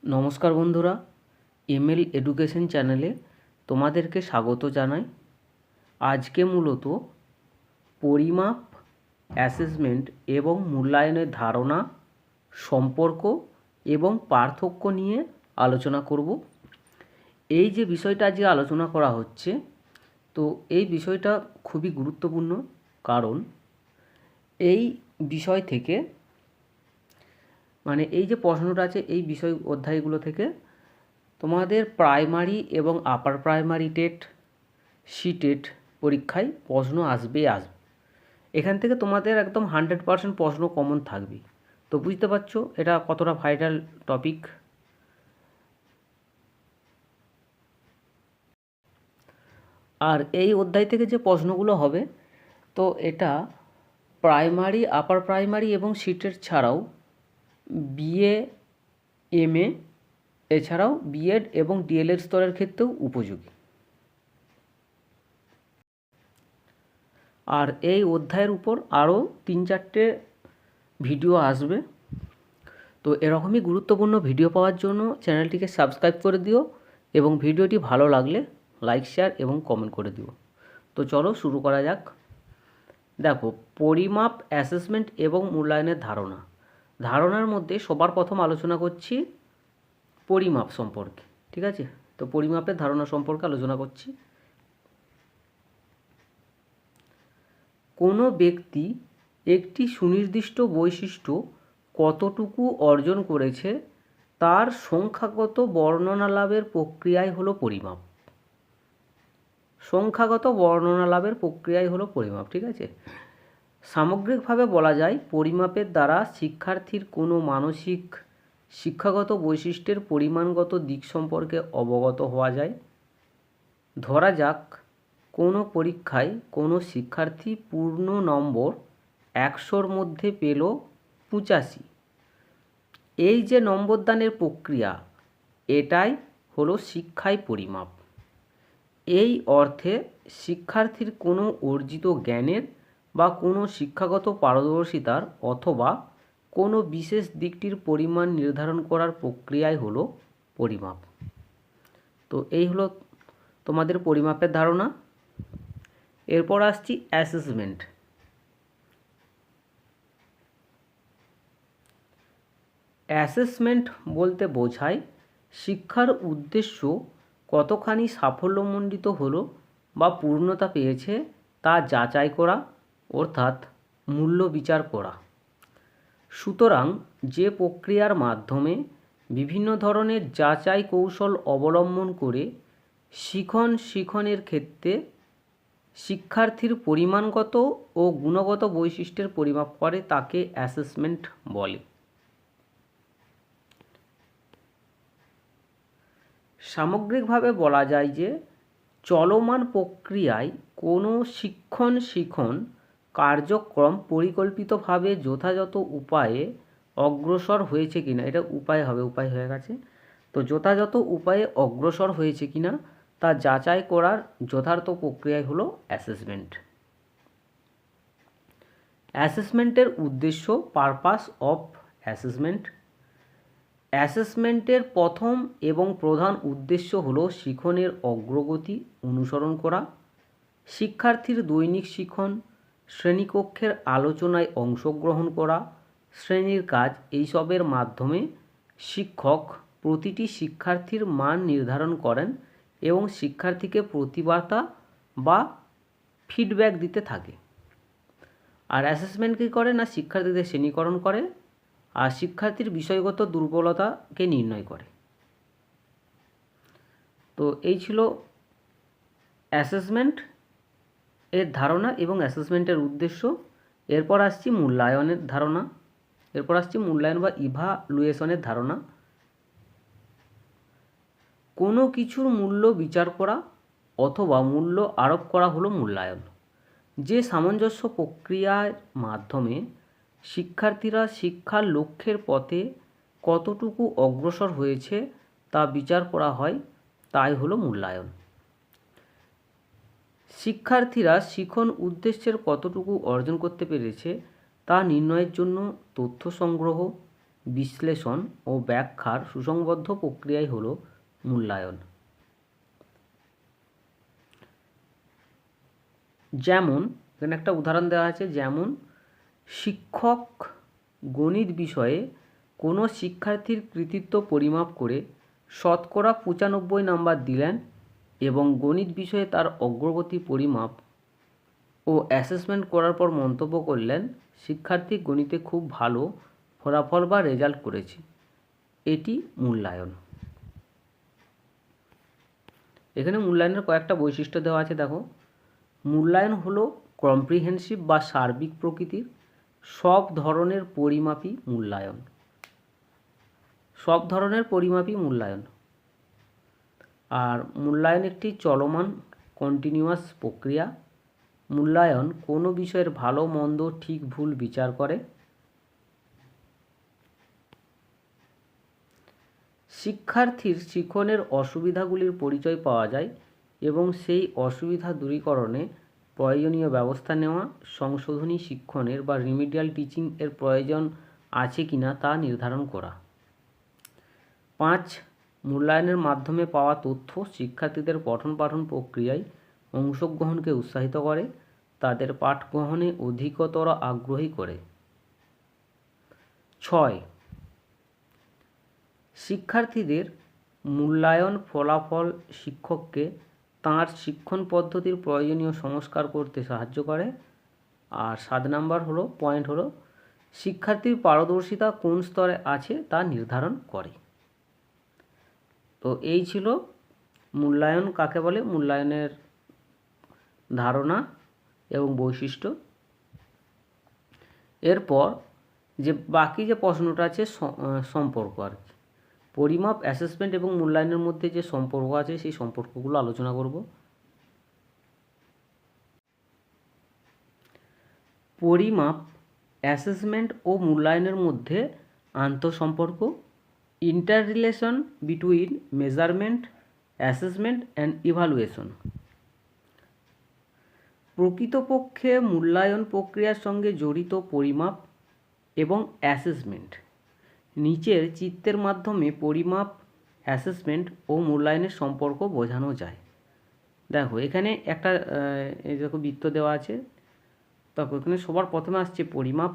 নমস্কার বন্ধুরা, ML education চ্যানেলে তোমাদেরকে স্বাগত জানাই। আজকে মূলত পরিমাপ, অ্যাসেসমেন্ট এবং মূল্যায়নের ধারণা, সম্পর্ক এবং পার্থক্য নিয়ে আলোচনা করব। এই যে বিষয়টা আজকে আলোচনা করা হচ্ছে, তো এই বিষয়টা খুবই গুরুত্বপূর্ণ, কারণ এই বিষয় থেকে এই যে প্রশ্নটা আছে, এই বিষয় অধ্যায়গুলো থেকে তোমাদের প্রাইমারি এবং আপার প্রাইমারি টেট, সিটেট পরীক্ষায় প্রশ্ন আসবে। এখান থেকে তোমাদের একদম 100% প্রশ্ন কমন থাকবে। তো বুঝতে পারছো এটা কতটা ভাইটাল টপিক। আর এই অধ্যায় থেকে যে প্রশ্নগুলো হবে, তো এটা প্রাইমারি, আপার প্রাইমারি এবং সিটেট ছাড়াও বিএ, এমএ, এছাড়াও বিএড এবং ডিএলএড স্তরের ক্ষেত্রেও উপযোগী। আর এই অধ্যায়ের উপর আরও 3-4টে ভিডিও আসবে। তো এরকমই গুরুত্বপূর্ণ ভিডিও পাওয়ার জন্য চ্যানেলটিকে সাবস্ক্রাইব করে দিও এবং ভিডিওটি ভালো লাগলে লাইক, শেয়ার এবং কমেন্ট করে দিও। তো চলো শুরু করা যাক। দেখো, পরিমাপ, অ্যাসেসমেন্ট এবং মূল্যায়নের ধারণার মধ্যে সবার প্রথম আলোচনা করছি পরিমাপ সম্পর্কে। ঠিক আছে, তো পরিমাপের ধারণা সম্পর্কে আলোচনা করছি। কোনো ব্যক্তি একটি সুনির্দিষ্ট বৈশিষ্ট্য কতটুকু অর্জন করেছে তার সংখ্যাগত বর্ণনা লাভের প্রক্রিয়াই হলো পরিমাপ। সংখ্যাগত বর্ণনা লাভের প্রক্রিয়াই হলো পরিমাপ। ঠিক আছে, সামগ্রিকভাবে বলা যায় পরিমাপের দ্বারা শিক্ষার্থীর কোনো মানসিক শিক্ষাগত বৈশিষ্ট্যের পরিমাণগত দিক সম্পর্কে অবগত হওয়া যায়। ধরা যাক, কোনো পরীক্ষায় কোনো শিক্ষার্থী পূর্ণ নম্বর 100-র মধ্যে পেল 85। এই যে নম্বরদানের প্রক্রিয়া, এটাই হলো শিক্ষায় পরিমাপ। এই অর্থে শিক্ষার্থীর কোনো অর্জিত জ্ঞানের বা কোনো শিক্ষাগত পারদর্শিতার অথবা কোনো বিশেষ দিকটির পরিমাণ নির্ধারণ করার প্রক্রিয়াই হলো পরিমাপ। তো এই হলো তোমাদের পরিমাপের ধারণা। এরপর আসছি অ্যাসেসমেন্ট। অ্যাসেসমেন্ট বলতে বোঝায় শিক্ষার উদ্দেশ্য কতখানি সাফল্যমণ্ডিত হলো বা পূর্ণতা পেয়েছে তা যাচাই করা, অর্থাৎ মূল্য বিচার করা। সুতরাং যে প্রক্রিয়ার মাধ্যমে বিভিন্ন ধরনের যাচাই কৌশল অবলম্বন করে শিক্ষণের ক্ষেত্রে শিক্ষার্থীর পরিমাণগত ও গুণগত বৈশিষ্ট্যের পরিমাপ করে তাকে অ্যাসেসমেন্ট বলে। সামগ্রিকভাবে বলা যায় যে চলমান প্রক্রিয়ায় কোনো শিক্ষণ কার্যক্রম পরিকল্পিতভাবে যথাযথ উপায়ে অগ্রসর হয়েছে কিনা, এটা উপায় হয়ে গেছে, তো যথাযথ উপায়ে অগ্রসর হয়েছে কিনা তা যাচাই করার যথার্থ প্রক্রিয়াই হলো অ্যাসেসমেন্ট। অ্যাসেসমেন্টের উদ্দেশ্য, পারপাস অফ অ্যাসেসমেন্ট। অ্যাসেসমেন্টের প্রথম এবং প্রধান উদ্দেশ্য হলো শিক্ষণের অগ্রগতি অনুসরণ করা। শিক্ষার্থীর দৈনিক শিক্ষণ, শ্রেণীকক্ষের আলোচনায় অংশগ্রহণ করা, শ্রেণীর কাজ, এইসবের মাধ্যমে শিক্ষক প্রতিটি শিক্ষার্থীর মান নির্ধারণ করেন এবং শিক্ষার্থীকে প্রতিবার্তা বা ফিডব্যাক দিতে থাকে। আর অ্যাসেসমেন্ট কী করে না, শিক্ষার্থীদের শ্রেণীকরণ করে আর শিক্ষার্থীর বিষয়গত দুর্বলতাকে নির্ণয় করে। তো এই ছিল অ্যাসেসমেন্ট এর ধারণা এবং অ্যাসেসমেন্টের উদ্দেশ্য। এরপর আসছি মূল্যায়নের ধারণা। মূল্যায়ন বা ইভালুয়েশনের ধারণা। কোনো কিছুর মূল্য বিচার করা অথবা মূল্য আরোপ করা হলো মূল্যায়ন। যে সামঞ্জস্য প্রক্রিয়ার মাধ্যমে শিক্ষার্থীরা শিক্ষার লক্ষ্যের পথে কতটুকু অগ্রসর হয়েছে তা বিচার করা হয়, তাই হলো মূল্যায়ন। শিক্ষার্থীরা শিক্ষণ উদ্দেশ্যের কতটুকু অর্জন করতে পেরেছে তা নির্ণয়ের জন্য তথ্য সংগ্রহ, বিশ্লেষণ ও ব্যাখ্যার সুসংবদ্ধ প্রক্রিয়াই হলো মূল্যায়ন। যেমন এখানে একটা উদাহরণ দেওয়া আছে, যেমন শিক্ষক গণিত বিষয়ে কোনো শিক্ষার্থীর কৃতিত্ব পরিমাপ করে শতকরা 95 নাম্বার দিলেন এবং গণিত বিষয়ে তার অগ্রগতি পরিমাপ ও অ্যাসেসমেন্ট করার পর মন্তব্য করলেন, শিক্ষার্থী গণিতে খুব ভালো ফলাফল বা রেজাল্ট করেছে। এটি মূল্যায়ন। এখানে মূল্যায়নের কয়েকটা বৈশিষ্ট্য দেওয়া আছে। দেখো, মূল্যায়ন হলো কম্প্রিহেনসিভ বা সার্বিক প্রকৃতির, সব ধরনের পরিমাপই মূল্যায়ন। সব ধরনের পরিমাপই মূল্যায়ন। আর মূল্যায়ন একটি চলমান কন্টিনিউয়াস প্রক্রিয়া। মূল্যায়ন কোনো বিষয়ের ভালো মন্দ ঠিক ভুল বিচার করে। শিক্ষার্থীর শিক্ষণের অসুবিধাগুলির পরিচয় পাওয়া যায় এবং সেই অসুবিধা দূরীকরণে প্রয়োজনীয় ব্যবস্থা নেওয়া, সংশোধনী শিক্ষণের বা রিমিডিয়াল টিচিং এর প্রয়োজন আছে কিনা তা নির্ধারণ করা। 5. মূল্যায়নের মাধ্যমে পাওয়া তথ্য শিক্ষার্থীদের পঠন পাঠন প্রক্রিয়ায় অংশগ্রহণকে উৎসাহিত করে, তাদের পাঠ গ্রহণে অধিকতর আগ্রহী করে। 6. শিক্ষার্থীদের মূল্যায়ন ফলাফল শিক্ষককে তাঁর শিক্ষণ পদ্ধতির প্রয়োজনীয় সংস্কার করতে সাহায্য করে। আর 7 নাম্বার পয়েন্ট হলো শিক্ষার্থীর পারদর্শিতা কোন স্তরে আছে তা নির্ধারণ করে। তো এই ছিল মূল্যায়ন কাকে বলে, মূল্যায়নের ধারণা এবং বৈশিষ্ট্য। এরপর যে বাকি যে প্রশ্নটা আছে সম্পর্ক আর কি, পরিমাপ, অ্যাসেসমেন্ট এবং মূল্যায়নের মধ্যে যে সম্পর্ক আছে সেই সম্পর্কগুলো আলোচনা করব। পরিমাপ, অ্যাসেসমেন্ট ও মূল্যায়নের মধ্যে আন্তঃসম্পর্ক, interrelation between measurement, assessment and evaluation. প্রকৃতপক্ষে মূল্যায়ন প্রক্রিয়ার সঙ্গে জড়িত পরিমাপ এবং অ্যাসেসমেন্ট। নিচের চিত্রের মাধ্যমে পরিমাপ, অ্যাসেসমেন্ট ও মূল্যায়নের সম্পর্ক বোঝানো যায়। দেখো এখানে একটা দেখো বৃত্ত দেওয়া আছে। দেখো এখানে সবার প্রথমে আসছে পরিমাপ,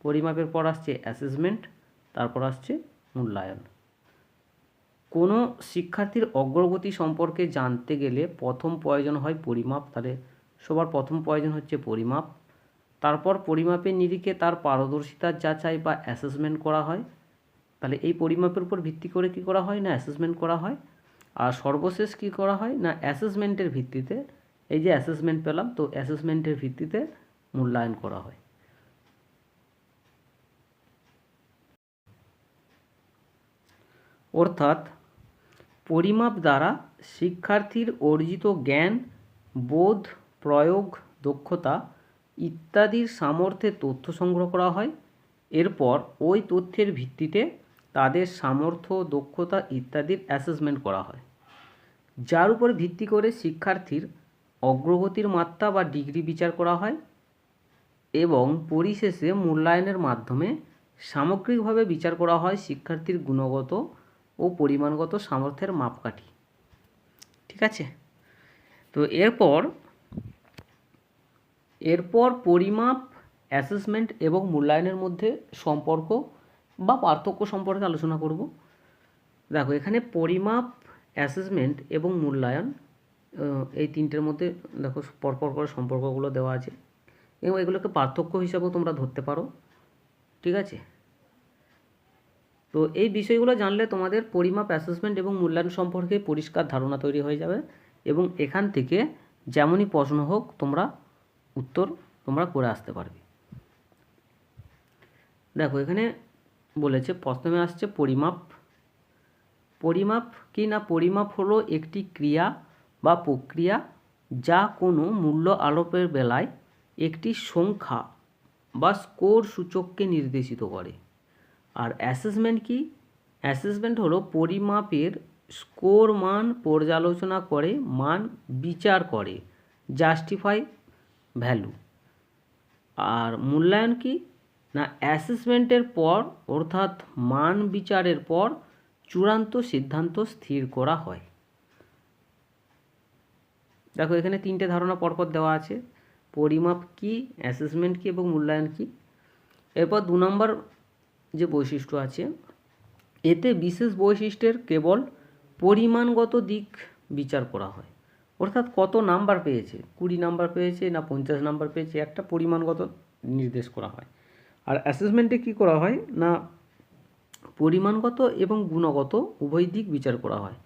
পরিমাপের পর আসছে অ্যাসেসমেন্ট, তারপর আসছে মূল্যায়ন। কোনো শিক্ষার্থীর অগ্রগতি সম্পর্কে জানতে গেলে প্রথম প্রয়োজন হয় পরিমাপ, তাহলে সবার প্রথম প্রয়োজন হচ্ছে পরিমাপ। তারপর পরিমাপের নিরিখে তার পারদর্শিতার যাচাই বা অ্যাসেসমেন্ট করা হয়। তাহলে এই পরিমাপের উপর ভিত্তি করে কি করা হয় না অ্যাসেসমেন্ট করা হয়। আর সর্বশেষ কি করা হয় না অ্যাসেসমেন্টের ভিত্তিতে, এই যে অ্যাসেসমেন্ট পেলাম, তো অ্যাসেসমেন্টের ভিত্তিতে মূল্যায়ন করা হয়। অর্থাৎ পরিমাপ দ্বারা শিক্ষার্থীর অর্জিত জ্ঞান, বোধ, প্রয়োগ, দক্ষতা ইত্যাদির সামর্থ্যে তথ্য সংগ্রহ করা হয়। এরপর ওই তথ্যের ভিত্তিতে তাদের সামর্থ্য, দক্ষতা ইত্যাদির অ্যাসেসমেন্ট করা হয়, যার উপর ভিত্তি করে শিক্ষার্থীর অগ্রগতির মাত্রা বা ডিগ্রি বিচার করা হয় এবং পরিশেষে মূল্যায়নের মাধ্যমে সামগ্রিকভাবে বিচার করা হয় শিক্ষার্থীর গুণগত ও পরিমাণগত সামর্থ্যের মাপকাঠি। ঠিক আছে, তো এরপর পরিমাপ, অ্যাসেসমেন্ট এবং মূল্যায়নের মধ্যে সম্পর্ক বা পার্থক্য সম্পর্কে আলোচনা করব। দেখো এখানে পরিমাপ, অ্যাসেসমেন্ট এবং মূল্যায়ন এই তিনটের মধ্যে দেখো পরপর করে সম্পর্কগুলো দেওয়া আছে এবং এগুলোকে পার্থক্য হিসাবেও তোমরা ধরতে পারো। ঠিক আছে, তো এই বিষয়গুলো জানলে তোমাদের পরিমাপ, অ্যাসেসমেন্ট এবং মূল্যায়ন সম্পর্কে পরিষ্কার ধারণা তৈরি হয়ে যাবে এবং এখান থেকে যেমনই প্রশ্ন হোক উত্তর তোমরা করে আসতে পারবে। দেখো এখানে বলেছে, প্রথমে আসছে পরিমাপ। পরিমাপ কি না, পরিমাপ হলো একটি ক্রিয়া বা প্রক্রিয়া যা কোনো মূল্য আলোপের বেলায় একটি সংখ্যা বা স্কোর সূচককে নির্দেশিত করে। আর অ্যাসেসমেন্ট কি, অ্যাসেসমেন্ট হলো পরিমাপের স্কোর মান পর্যালোচনা করে, মান বিচার করে, জাস্টিফাই ভ্যালু। আর মূল্যায়ন কি না অ্যাসেসমেন্টের পর অর্থাৎ মান বিচারের পর চূড়ান্ত সিদ্ধান্ত স্থির করা হয়? দেখো এখানে তিনটে ধারণা পরপর দেওয়া আছে, পরিমাপ কি, অ্যাসেসমেন্ট কি এবং মূল্যায়ন কি। এরপর 2 নম্বর যে বৈশিষ্ট্য আছে, এতে বিশেষ বৈশিষ্ট্যের কেবল পরিমাণগত দিক বিচার করা হয়, অর্থাৎ কত নাম্বার পেয়েছে, 20 নাম্বার পেয়েছে না 50 নাম্বার পেয়েছে, একটা পরিমাণগত নির্দেশ করা হয়। আর অ্যাসেসমেন্টে কি করা হয় না পরিমাণগত এবং গুণগত উভয় দিক বিচার করা হয়,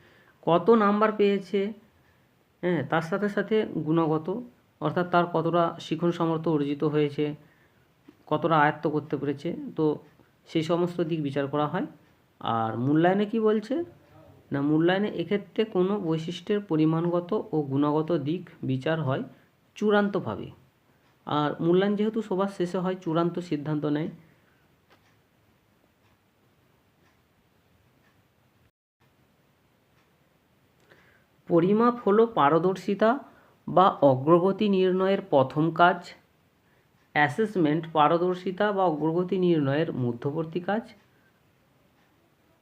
কত নাম্বার পেয়েছে, হ্যাঁ, তার সাথে সাথে গুণগত অর্থাৎ তার কতটা শিখন সামর্থ্য অর্জিত হয়েছে, কতটা আয়ত্ত করতে পেরেছে, তো সেই সমস্ত দিক বিচার করা হয়। আর মূল্যায়নে কি বলছে না মূল্যায়নে এক্ষেত্রে কোনো বৈশিষ্ট্যের পরিমাণগত ও গুণগত দিক বিচার হয় চূড়ান্তভাবে। আর মূল্যায়ন যেহেতু সবার শেষে হয়, চূড়ান্ত সিদ্ধান্ত নেয়। পরিমাপ হলো পারদর্শিতা বা অগ্রগতি নির্ণয়ের প্রথম কাজ। অ্যাসেসমেন্ট পারদর্শিতা বা অগ্রগতি নির্ণয়ের মধ্যবর্তী কাজ।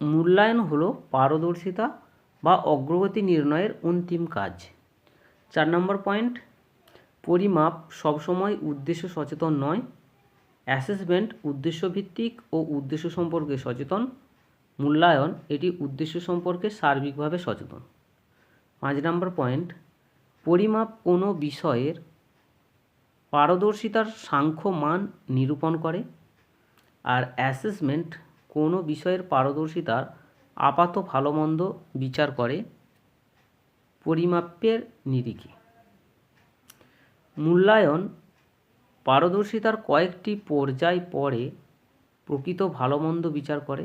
মূল্যায়ন হলো পারদর্শিতা বা অগ্রগতি নির্ণয়ের অন্তিম কাজ। 4 নম্বর পয়েন্ট, পরিমাপ সবসময় উদ্দেশ্য সচেতন নয়। অ্যাসেসমেন্ট উদ্দেশ্যভিত্তিক ও উদ্দেশ্য সম্পর্কে সচেতন। মূল্যায়ন এটি উদ্দেশ্য সম্পর্কে সার্বিকভাবে সচেতন। 5 নম্বর পয়েন্ট, পরিমাপ কোনো বিষয়ের পারদর্শিতার সাংখ্য মান নিরূপণ করে। আর অ্যাসেসমেন্ট কোনো বিষয়ের পারদর্শিতার আপাত ভালো মন্দ বিচার করে পরিমাপের নিরিখে। মূল্যায়ন পারদর্শিতার কয়েকটি পর্যায় পরে প্রকৃত ভালো মন্দ বিচার করে।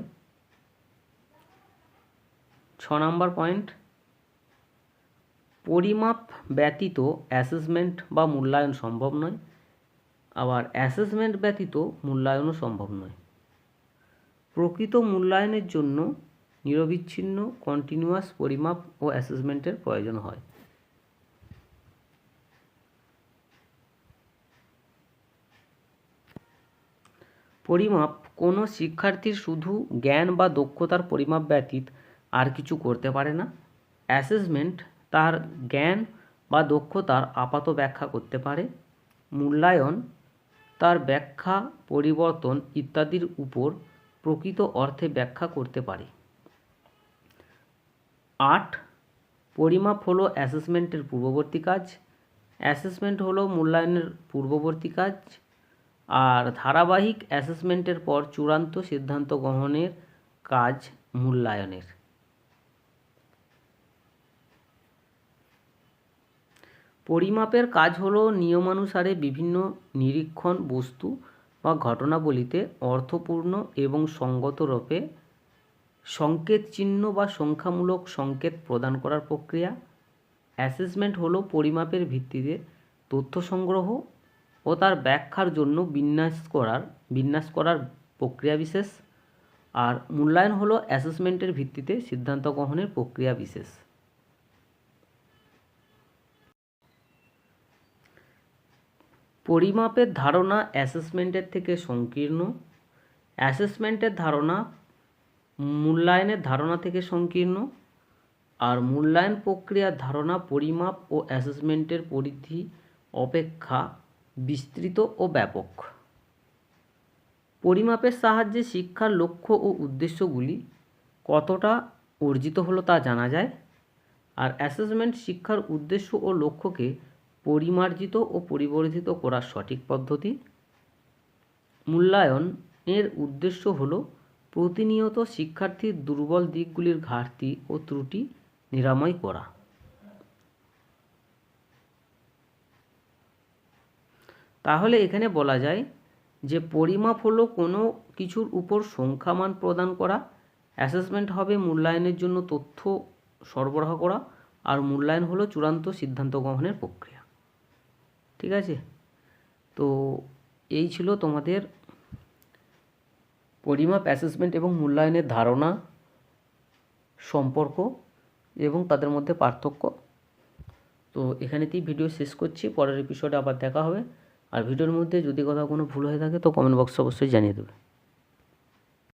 6 নম্বর পয়েন্ট, পরিমাপ ব্যতীত অ্যাসেসমেন্ট বা মূল্যায়ন সম্ভব নয়, আবার অ্যাসেসমেন্ট ব্যতীত মূল্যায়নও সম্ভব নয়। প্রকৃত মূল্যায়নের জন্য নিরবিচ্ছিন্ন কন্টিনিউয়াস পরিমাপ ও অ্যাসেসমেন্টের প্রয়োজন হয়। পরিমাপ কোনো শিক্ষার্থীর শুধু জ্ঞান বা দক্ষতার পরিমাপ ব্যতীত আর কিছু করতে পারে না। অ্যাসেসমেন্ট তার জ্ঞান বা দক্ষতার আপাত ব্যাখ্যা করতে পারে। মূল্যায়ন তার ব্যাখ্যা, পরিবর্তন ইত্যাদির উপর প্রকৃত অর্থে ব্যাখ্যা করতে পারে। 8, পরিমাপ হলো অ্যাসেসমেন্টের পূর্ববর্তী কাজ। অ্যাসেসমেন্ট হলো মূল্যায়নের পূর্ববর্তী কাজ। আর ধারাবাহিক অ্যাসেসমেন্টের পর চূড়ান্ত সিদ্ধান্ত গ্রহণের কাজ মূল্যায়নের। পরিমাপের কাজ হলো নিয়মানুসারে বিভিন্ন নিরীক্ষণ বস্তু বা ঘটনাবলিতে অর্থপূর্ণ এবং সঙ্গত রূপে সংকেত চিহ্ন বা সংখ্যামূলক সংকেত প্রদান করার প্রক্রিয়া। অ্যাসেসমেন্ট হলো পরিমাপের ভিত্তিতে তথ্য সংগ্রহ ও তার ব্যাখ্যার জন্য বিন্যাস করার প্রক্রিয়া বিশেষ। আর মূল্যায়ন হলো অ্যাসেসমেন্টের ভিত্তিতে সিদ্ধান্ত গ্রহণের প্রক্রিয়া বিশেষ। পরিমাপের ধারণা অ্যাসেসমেন্টের থেকে সংকীর্ণ। অ্যাসেসমেন্টের ধারণা মূল্যায়নের ধারণা থেকে সংকীর্ণ। আর মূল্যায়ন প্রক্রিয়ার ধারণা পরিমাপ ও অ্যাসেসমেন্টের পরিধি অপেক্ষা বিস্তৃত ও ব্যাপক। পরিমাপের সাহায্যে শিক্ষার লক্ষ্য ও উদ্দেশ্যগুলি কতটা অর্জিত হলো তা জানা যায়। আর অ্যাসেসমেন্ট শিক্ষার উদ্দেশ্য ও লক্ষ্যকে পরিমার্জিত ও পরিবর্ধিত করার সঠিক পদ্ধতি। মূল্যায়নের উদ্দেশ্য হলো প্রতিনিয়ত শিক্ষার্থীর দুর্বল দিকগুলির ঘাটতি ও ত্রুটি নিরাময় করা। তাহলে এখানে বলা যায় যে পরিমাপ হলো কোনো কিছুর উপর সংখ্যামান প্রদান করা, অ্যাসেসমেন্ট হবে মূল্যায়নের জন্য তথ্য সরবরাহ করা, আর মূল্যায়ন হলো চূড়ান্ত সিদ্ধান্ত গ্রহণের প্রক্রিয়া। ঠিক আছে, তো এই ছিল তোমাদের পরিমাপ, অ্যাসেসমেন্ট এবং মূল্যায়নের ধারণা, সম্পর্ক এবং তাদের মধ্যে পার্থক্য। তো এখানেতেই ভিডিও শেষ করছি, পরের এপিসোডে আবার দেখা হবে। আর ভিডিওর মধ্যে যদি কোথাও কোনো ভুল হয়ে থাকে তো কমেন্ট বক্সে অবশ্যই জানিয়ে দেবে।